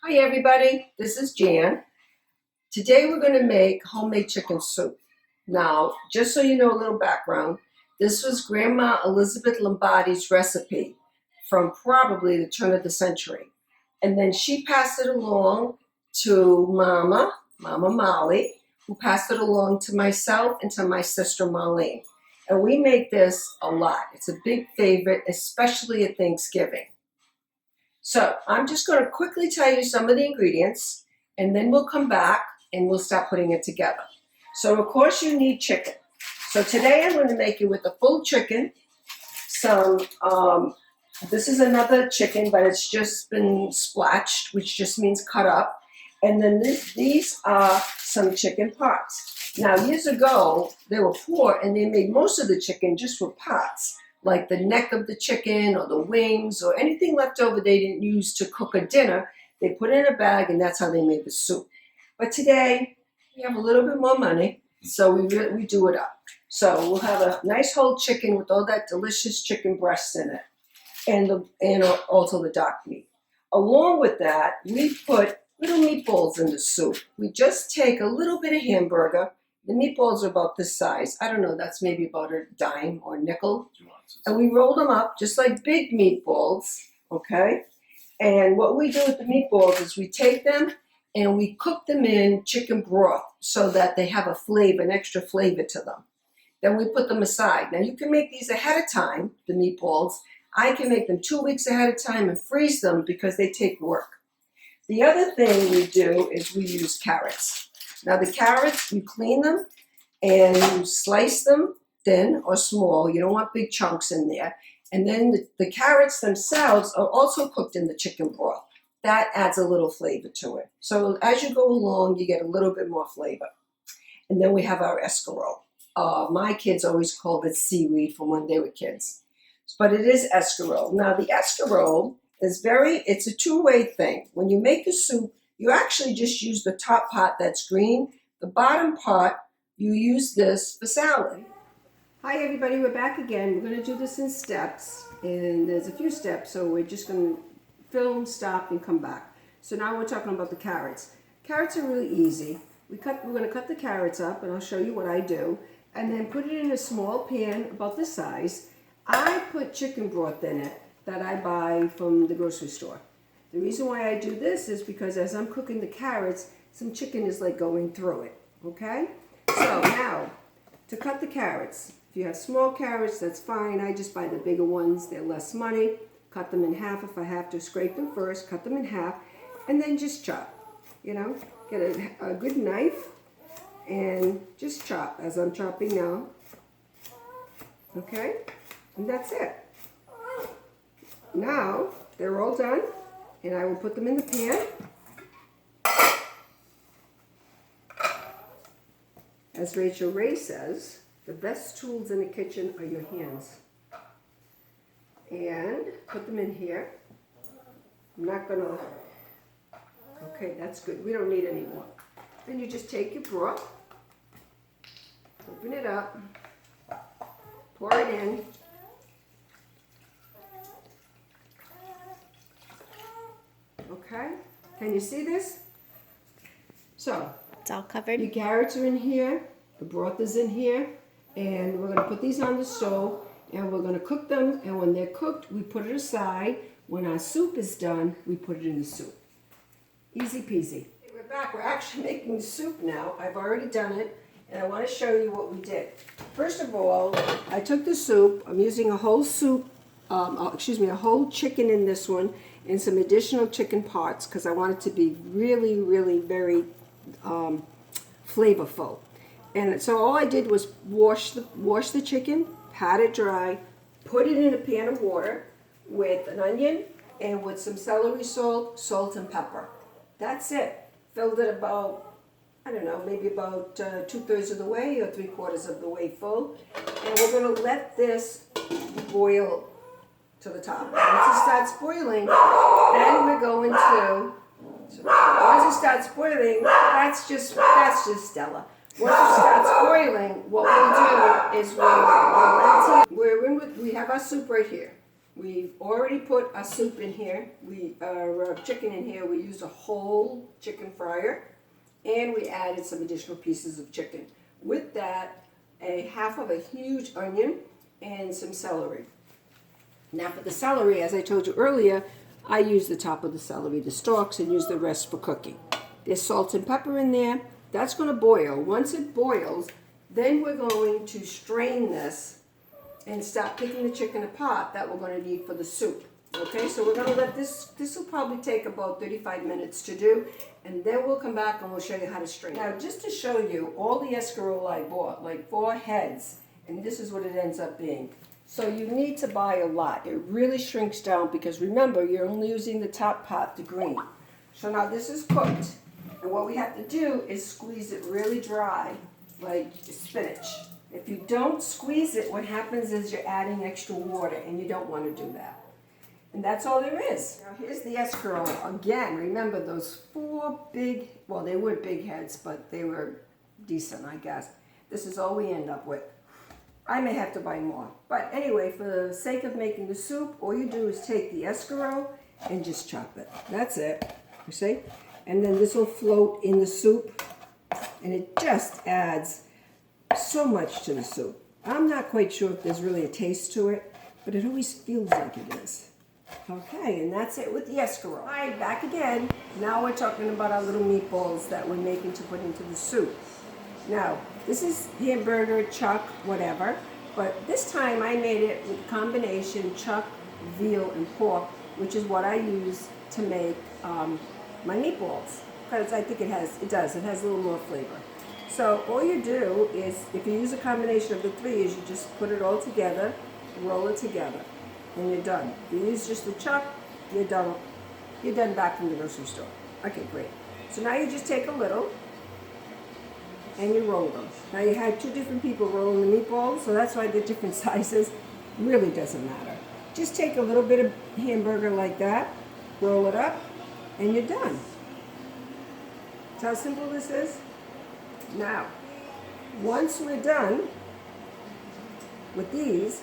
Hi everybody, this is Jan. Today we're going to make homemade chicken soup. Now, just so you know a little background, this was Grandma Elizabeth Lombardi's recipe from probably the turn of the century. And then she passed it along to Mama Molly, who passed it along to myself and to my sister Marlene. And we make this a lot. It's a big favorite, especially at Thanksgiving. So I'm just going to quickly tell you some of the ingredients, and then we'll come back and we'll start putting it together. So of course you need chicken. So today I'm going to make it with the full chicken. Some, this is another chicken, but it's just been splatched, which just means cut up. And then these are some chicken parts. Now years ago, they were poor and they made most of the chicken just with parts, like the neck of the chicken or the wings or anything left over they didn't use to cook a dinner. They put it in a bag and that's how they made the soup. But today we have a little bit more money, so we do it up. So we'll have a nice whole chicken with all that delicious chicken breast in it, and also the dark meat. Along with that, we put little meatballs in the soup. We just take a little bit of hamburger. The meatballs are about this size. I don't know, that's maybe about a dime or a nickel. And we roll them up just like big meatballs, okay? And what we do with the meatballs is we take them and we cook them in chicken broth so that they have a flavor, an extra flavor to them. Then we put them aside. Now you can make these ahead of time, the meatballs. I can make them 2 weeks ahead of time and freeze them because they take work. The other thing we do is we use carrots. Now the carrots, you clean them and you slice them thin or small. You don't want big chunks in there. And then the carrots themselves are also cooked in the chicken broth. That adds a little flavor to it. So as you go along, you get a little bit more flavor. And then we have our escargot. My kids always called it seaweed from when they were kids. But it is escargot. Now the escargot is it's a two-way thing. When you make a soup, you actually just use the top part that's green. The bottom part, you use this for salad. Hi everybody, we're back again. We're going to do this in steps, and there's a few steps, so we're just going to film, stop, and come back. So now we're talking about the carrots. Carrots are really easy. We're going to cut the carrots up, and I'll show you what I do, and then put it in a small pan about this size. I put chicken broth in it that I buy from the grocery store. The reason why I do this is because as I'm cooking the carrots, some chicken is like going through it, okay? So now, to cut the carrots, if you have small carrots, that's fine. I just buy the bigger ones. They're less money. Cut them in half if I have to. Scrape them first, cut them in half, and then just chop. You know, get a good knife and just chop as I'm chopping now. Okay? And that's it. Now, they're all done, and I will put them in the pan. As Rachel Ray says, the best tools in the kitchen are your hands. And put them in here. I'm not going to... Okay, that's good. We don't need any more. Then you just take your broth, open it up, pour it in. Okay, can you see this? So, it's all covered. Your carrots are in here, the broth is in here, and we're going to put these on the stove, and we're going to cook them, and when they're cooked, we put it aside. When our soup is done, we put it in the soup. Easy peasy. We're back. We're actually making the soup now. I've already done it, and I want to show you what we did. First of all, I took the soup. I'm using a whole a whole chicken in this one, and some additional chicken parts because I want it to be really, really very flavorful. And so all I did was wash the chicken, pat it dry, put it in a pan of water with an onion and with some celery salt and pepper. That's it. Filled it about, I don't know, maybe about 2/3 of the way or 3/4 of the way full. And we're going to let this boil to the top. Once it starts boiling, then we're going to, once it starts boiling, that's just Stella. Once it starts boiling, what we'll do is we have our soup right here. We've already put our soup in here. Our chicken in here. We used a whole chicken fryer, and we added some additional pieces of chicken. With that, a half of a huge onion and some celery. Now for the celery, as I told you earlier, I use the top of the celery, the stalks, and use the rest for cooking. There's salt and pepper in there. That's going to boil. Once it boils, then we're going to strain this and start picking the chicken apart that we're going to need for the soup. Okay, so we're going to let this will probably take about 35 minutes to do, and then we'll come back and we'll show you how to strain. Now, just to show you all the escarole I bought, like 4 heads, and this is what it ends up being. So you need to buy a lot. It really shrinks down because remember, you're only using the top part, the green. So now this is cooked, and what we have to do is squeeze it really dry, like spinach. If you don't squeeze it, what happens is you're adding extra water, and you don't want to do that. And that's all there is. Now here's the escarole. Again, remember those 4 big, well, they were big heads, but they were decent, I guess. This is all we end up with. I may have to buy more. But anyway, for the sake of making the soup, all you do is take the escarole and just chop it. That's it, you see? And then this will float in the soup, and it just adds so much to the soup. I'm not quite sure if there's really a taste to it, but it always feels like it is. Okay, and that's it with the escarole. All right, back again. Now we're talking about our little meatballs that we're making to put into the soup. Now, this is hamburger, chuck, whatever, but this time I made it with a combination chuck, veal, and pork, which is what I use to make my meatballs, because I think it has a little more flavor. So all you do is, if you use a combination of the 3, is you just put it all together, roll it together, and you're done. If you use just the chuck, you're done. You're done back from the grocery store. Okay, great. So now you just take a little, and you roll them. Now you had 2 different people rolling the meatballs, so that's why they're different sizes. Really doesn't matter. Just take a little bit of hamburger like that, roll it up, and you're done. See how simple this is? Now, once we're done with these,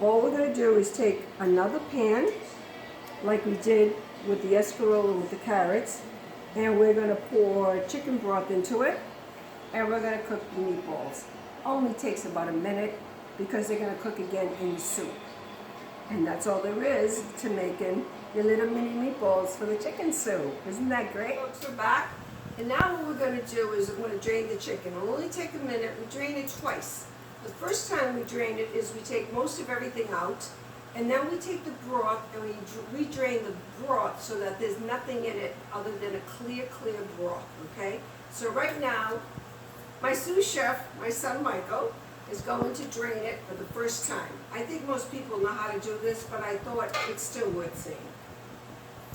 all we're going to do is take another pan, like we did with the escarole and with the carrots, and we're going to pour chicken broth into it, and we're going to cook the meatballs. Only takes about a minute because they're going to cook again in the soup. And that's all there is to making your little mini meatballs for the chicken soup. Isn't that great? Folks, we're back. And now what we're going to do is we're going to drain the chicken. It'll only take a minute. We drain it twice. The first time we drain it is we take most of everything out, and then we take the broth and we re-drain the broth so that there's nothing in it other than a clear broth, okay? So right now, my sous chef, my son Michael, is going to drain it for the first time. I think most people know how to do this, but I thought it's still worth seeing.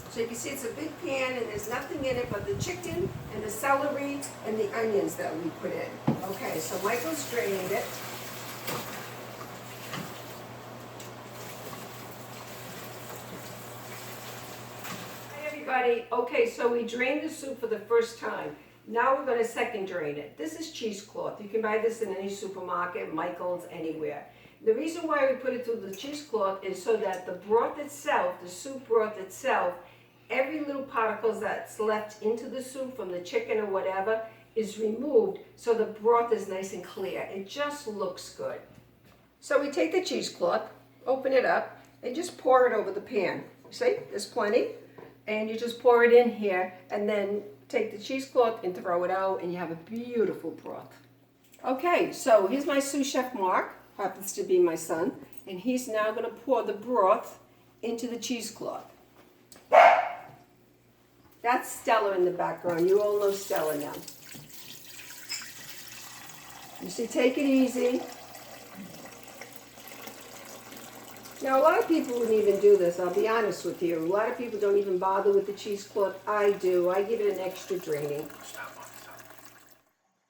So you can see it's a big pan and there's nothing in it but the chicken and the celery and the onions that we put in. Okay, so Michael's draining it. Hi everybody. Okay, so we drained the soup for the first time. Now we're going to second drain it. This is cheesecloth. You can buy this in any supermarket, Michael's, anywhere. The reason why we put it through the cheesecloth is so that the broth itself, the soup broth itself, every little particles that's left into the soup from the chicken or whatever is removed, so the broth is nice and clear. It just looks good. So we take the cheesecloth, open it up, and just pour it over the pan. See, there's plenty. And you just pour it in here, and then take the cheesecloth and throw it out, and you have a beautiful broth. Okay, so here's my sous chef Mark, happens to be my son, and he's now going to pour the broth into the cheesecloth. That's Stella in the background. You all know Stella now. You see, take it easy. Now, a lot of people wouldn't even do this, I'll be honest with you. A lot of people don't even bother with the cheesecloth. I do. I give it an extra draining.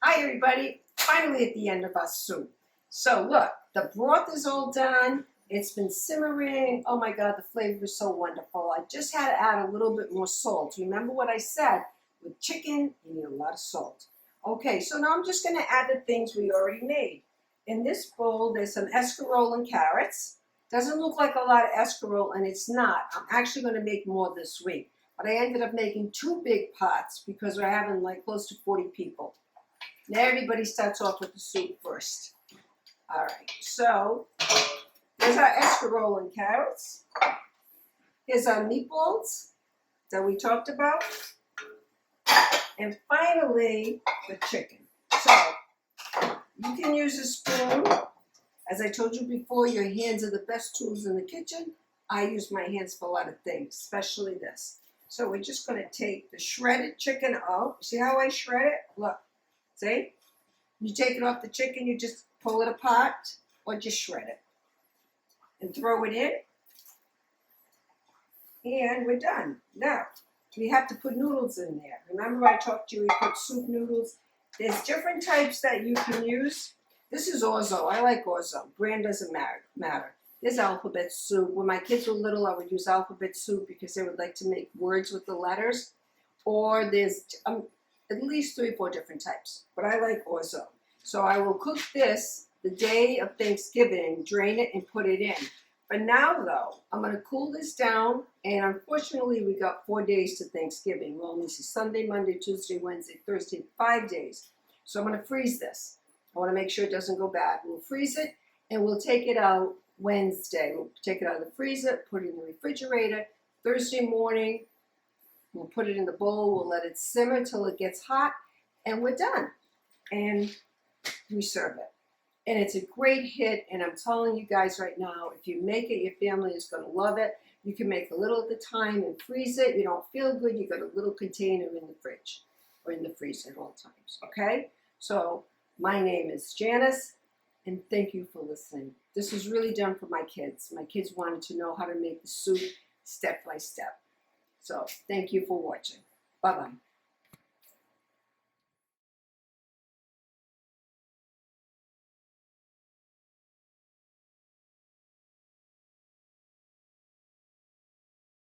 Hi, everybody. Finally at the end of our soup. So, look, the broth is all done. It's been simmering. Oh, my God, the flavor is so wonderful. I just had to add a little bit more salt. Remember what I said? With chicken, you need a lot of salt. Okay, so now I'm just going to add the things we already made. In this bowl, there's some escarole and carrots. Doesn't look like a lot of escarole, and it's not. I'm actually going to make more this week. But I ended up making 2 big pots because we're having like close to 40 people. Now everybody starts off with the soup first. All right, so here's our escarole and carrots. Here's our meatballs that we talked about. And finally, the chicken. So you can use a spoon. As I told you before, your hands are the best tools in the kitchen. I use my hands for a lot of things, especially this. So we're just going to take the shredded chicken out. See how I shred it? Look, see? You take it off the chicken, you just pull it apart or just shred it. And throw it in. And we're done. Now, we have to put noodles in there. Remember I talked to you, we put soup noodles. There's different types that you can use. This is orzo. I like orzo. Brand doesn't matter. There's alphabet soup. When my kids were little, I would use alphabet soup because they would like to make words with the letters. Or there's at least 3 or 4 different types. But I like orzo. So I will cook this the day of Thanksgiving, drain it, and put it in. But now, though, I'm going to cool this down. And unfortunately, we got 4 days to Thanksgiving. We'll only see Sunday, Monday, Tuesday, Wednesday, Thursday, 5 days. So I'm going to freeze this. I want to make sure it doesn't go bad. We'll freeze it, and we'll take it out Wednesday. We'll take it out of the freezer, put it in the refrigerator. Thursday morning, we'll put it in the bowl. We'll let it simmer till it gets hot, and we're done. And we serve it. And it's a great hit, and I'm telling you guys right now, if you make it, your family is going to love it. You can make a little at a time and freeze it. You don't feel good, you got a little container in the fridge or in the freezer at all times, okay? So my name is Janice, and thank you for listening. This was really done for my kids. My kids wanted to know how to make the soup step by step. So thank you for watching. Bye-bye.